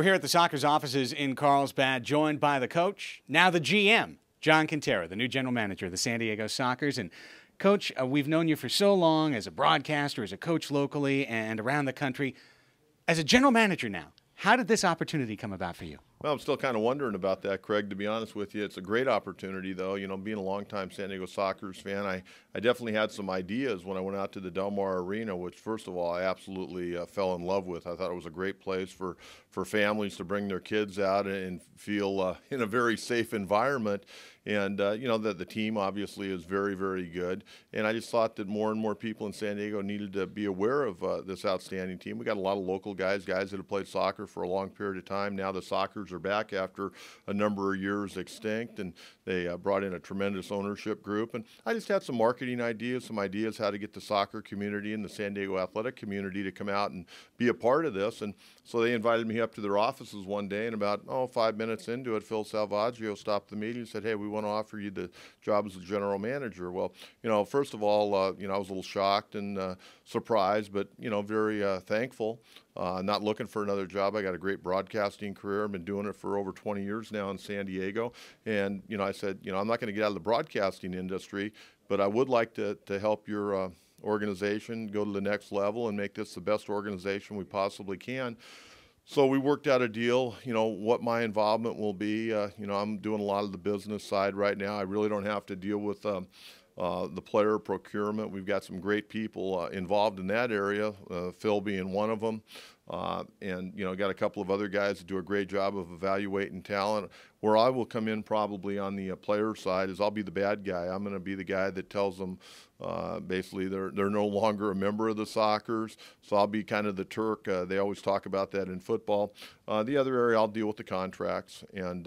We're here at the Soccer's offices in Carlsbad, joined by the coach, now the GM, John Kentera, the new general manager of the San Diego Sockers. And Coach, we've known you for so long as a broadcaster, as a coach locally and around the country. As a general manager now, how did this opportunity come about for you? Well, I'm still kind of wondering about that, Craig, to be honest with you. It's a great opportunity, though. You know, being a longtime San Diego Sockers fan, I definitely had some ideas when I went out to the Del Mar Arena, which, first of all, I absolutely fell in love with. I thought it was a great place for families to bring their kids out and feel in a very safe environment. And, you know, the team obviously is very, very good. And I just thought that more and more people in San Diego needed to be aware of this outstanding team. We got a lot of local guys that have played soccer for a long period of time. Now the Sockers are back after a number of years extinct, and they brought in a tremendous ownership group. And I just had some marketing ideas, some ideas how to get the soccer community and the San Diego athletic community to come out and be a part of this. And so they invited me up to their offices one day, and about 5 minutes into it, Phil Salvaggio stopped the meeting and said, "Hey, we want to offer you the job as the general manager." Well, you know, first of all, you know, I was a little shocked and surprised, but, you know, very thankful. Not looking for another job. I got a great broadcasting career. I've been doing it for over 20 years now in San Diego. And, you know, I said, you know, I'm not going to get out of the broadcasting industry, but I would like to help your organization go to the next level and make this the best organization we possibly can. So we worked out a deal, you know, what my involvement will be. You know, I'm doing a lot of the business side right now. I really don't have to deal with the player procurement. We've got some great people involved in that area, Phil being one of them. And, you know, got a couple of other guys that do a great job of evaluating talent. Where I will come in probably on the player side is I'll be the bad guy. I'm going to be the guy that tells them basically they're no longer a member of the Sockers. So I'll be kind of the Turk. They always talk about that in football. The other area, I'll deal with the contracts. And,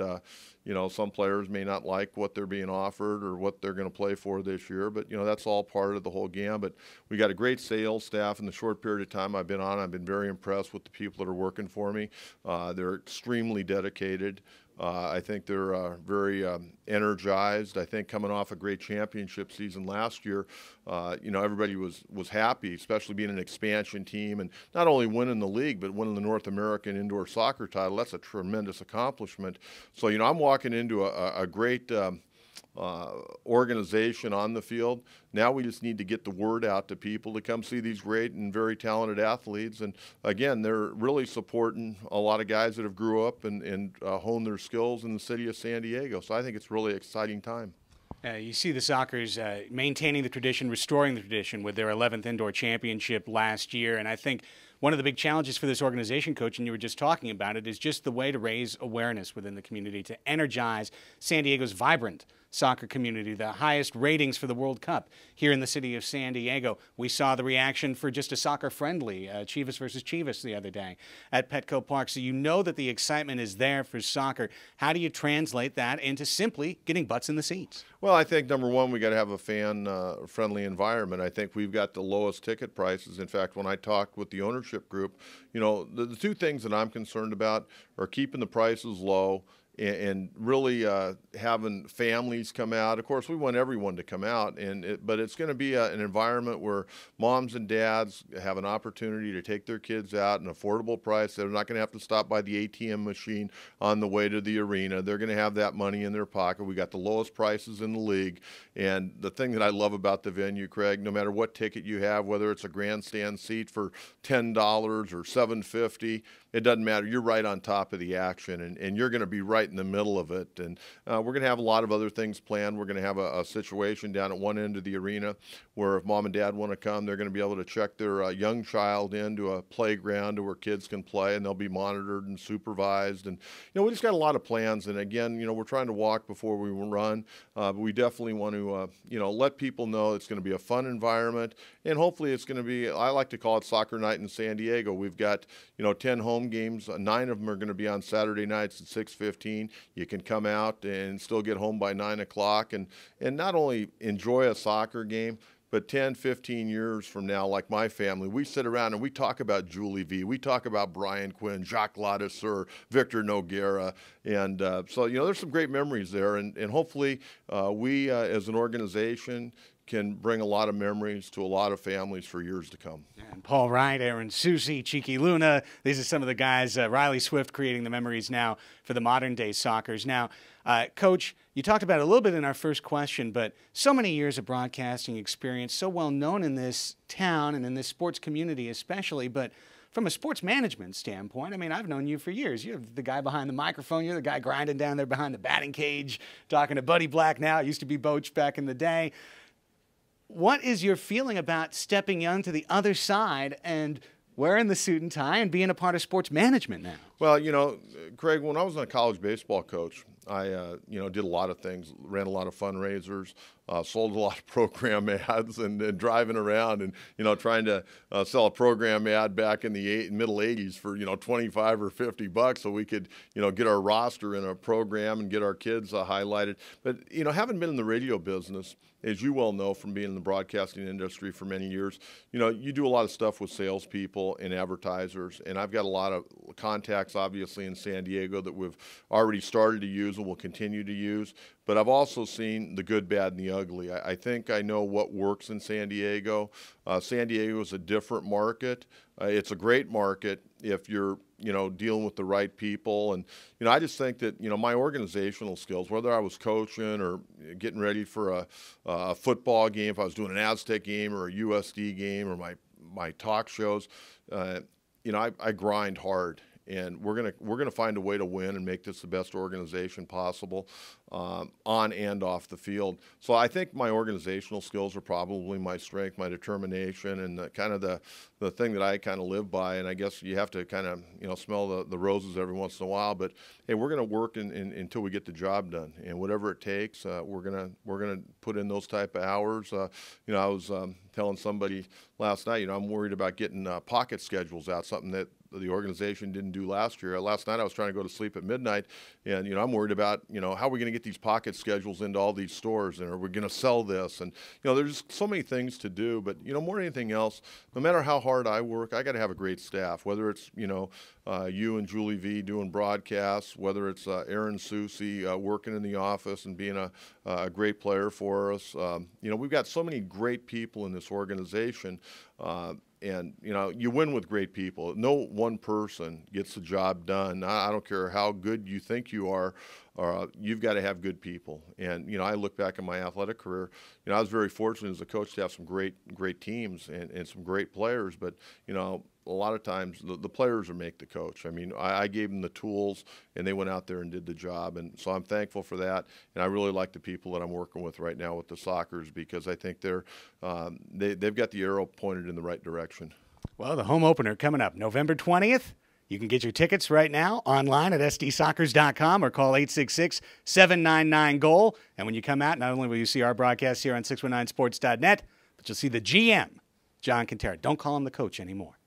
you know, some players may not like what they're being offered or what they're going to play for this year. But, you know, that's all part of the whole gambit. We got a great sales staff. In the short period of time I've been on, I've been very impressed with the people that are working for me. They're extremely dedicated. I think they're very energized. I think coming off a great championship season last year, you know, everybody was happy, especially being an expansion team and not only winning the league, but winning the North American indoor soccer title. That's a tremendous accomplishment. So, you know, I'm walking into a great organization on the field. Now we just need to get the word out to people to come see these great and very talented athletes. And again, they're really supporting a lot of guys that have grew up and honed their skills in the city of San Diego. So I think it's really an exciting time. You see the Sockers maintaining the tradition, restoring the tradition with their 11th indoor championship last year. And I think one of the big challenges for this organization, Coach, and you were just talking about it, is just the way to raise awareness within the community, to energize San Diego's vibrant soccer community, the highest ratings for the World Cup here in the city of San Diego. We saw the reaction for just a soccer-friendly Chivas versus Chivas the other day at Petco Park. So you know that the excitement is there for soccer. How do you translate that into simply getting butts in the seats? Well, I think, number one, we got to have a fan-friendly environment. I think we've got the lowest ticket prices. In fact, when I talked with the ownership group, you know, the two things that I'm concerned about are keeping the prices low and really having families come out. Of course, we want everyone to come out, but it's going to be an environment where moms and dads have an opportunity to take their kids out at an affordable price. They're not going to have to stop by the ATM machine on the way to the arena. They're going to have that money in their pocket. We got the lowest prices in the league. And the thing that I love about the venue, Craig, no matter what ticket you have, whether it's a grandstand seat for $10 or $7.50, it doesn't matter. You're right on top of the action, and you're going to be right in the middle of it. And we're going to have a lot of other things planned. We're going to have a situation down at one end of the arena where if mom and dad want to come, they're going to be able to check their young child into a playground where kids can play, and they'll be monitored and supervised. And, you know, we just got a lot of plans. And again, you know, we're trying to walk before we run, but we definitely want to, you know, let people know it's going to be a fun environment. And hopefully it's going to be, I like to call it Soccer Night in San Diego. We've got, you know, 10 home games. 9 of them are going to be on Saturday nights at 6:15. You can come out and still get home by 9 o'clock and not only enjoy a soccer game, but 10, 15 years from now, like my family, we sit around and we talk about Julie V. We talk about Brian Quinn, Jacques Ladesseur, Victor Noguera. And so, you know, there's some great memories there. And hopefully we as an organization can bring a lot of memories to a lot of families for years to come. And Paul Wright, Aaron Susi, Cheeky Luna, these are some of the guys, Riley Swift creating the memories now for the modern day Sockers. Now, Coach, you talked about it a little bit in our first question, but so many years of broadcasting experience, so well known in this town and in this sports community especially, but from a sports management standpoint, I mean, I've known you for years. You're the guy behind the microphone. You're the guy grinding down there behind the batting cage, talking to Buddy Black now. It used to be Boach back in the day. What is your feeling about stepping onto the other side and wearing the suit and tie and being a part of sports management now? Well, you know, Craig, when I was a college baseball coach, I, did a lot of things, ran a lot of fundraisers, sold a lot of program ads, and driving around and, trying to sell a program ad back in the middle 80s for, 25 or 50 bucks so we could, get our roster in a program and get our kids highlighted. But, having been in the radio business, as you well know from being in the broadcasting industry for many years, you do a lot of stuff with salespeople and advertisers, and I've got a lot of contacts, obviously, in San Diego that we've already started to use and will continue to use. But I've also seen the good, bad, and the ugly. I think I know what works in San Diego. San Diego is a different market. It's a great market if you're, dealing with the right people. And, I just think that, my organizational skills, whether I was coaching or getting ready for a football game, if I was doing an Aztec game or a USD game or my talk shows, I grind hard. And we're gonna find a way to win and make this the best organization possible on and off the field. So I think my organizational skills are probably my strength, my determination, and the thing that I kind of live by. And I guess you have to kind of smell the roses every once in a while. But hey, we're gonna work until we get the job done, and whatever it takes, we're gonna put in those type of hours. I was telling somebody last night, I'm worried about getting pocket schedules out, something that the organization didn't do last year. Last night I was trying to go to sleep at midnight, and I'm worried about how are we going to get these pocket schedules into all these stores, and are we going to sell this? And there's so many things to do, but more than anything else, no matter how hard I work, I got to have a great staff. Whether it's you and Julie V doing broadcasts, whether it's Aaron Susi working in the office and being a great player for us. We've got so many great people in this organization. And, you win with great people. No one person gets the job done. I don't care how good you think you are, you've got to have good people. And, I look back at my athletic career, I was very fortunate as a coach to have some great teams and some great players. But, a lot of times the players are make the coach. I mean, I gave them the tools, and they went out there and did the job. And so I'm thankful for that. And I really like the people that I'm working with right now with the Sockers, because I think they've got the arrow pointed in the right direction. Well, the home opener coming up November 20th. You can get your tickets right now online at sdsockers.com or call 866-799-GOAL. And when you come out, not only will you see our broadcast here on 619sports.net, but you'll see the GM, John Kentera. Don't call him the coach anymore.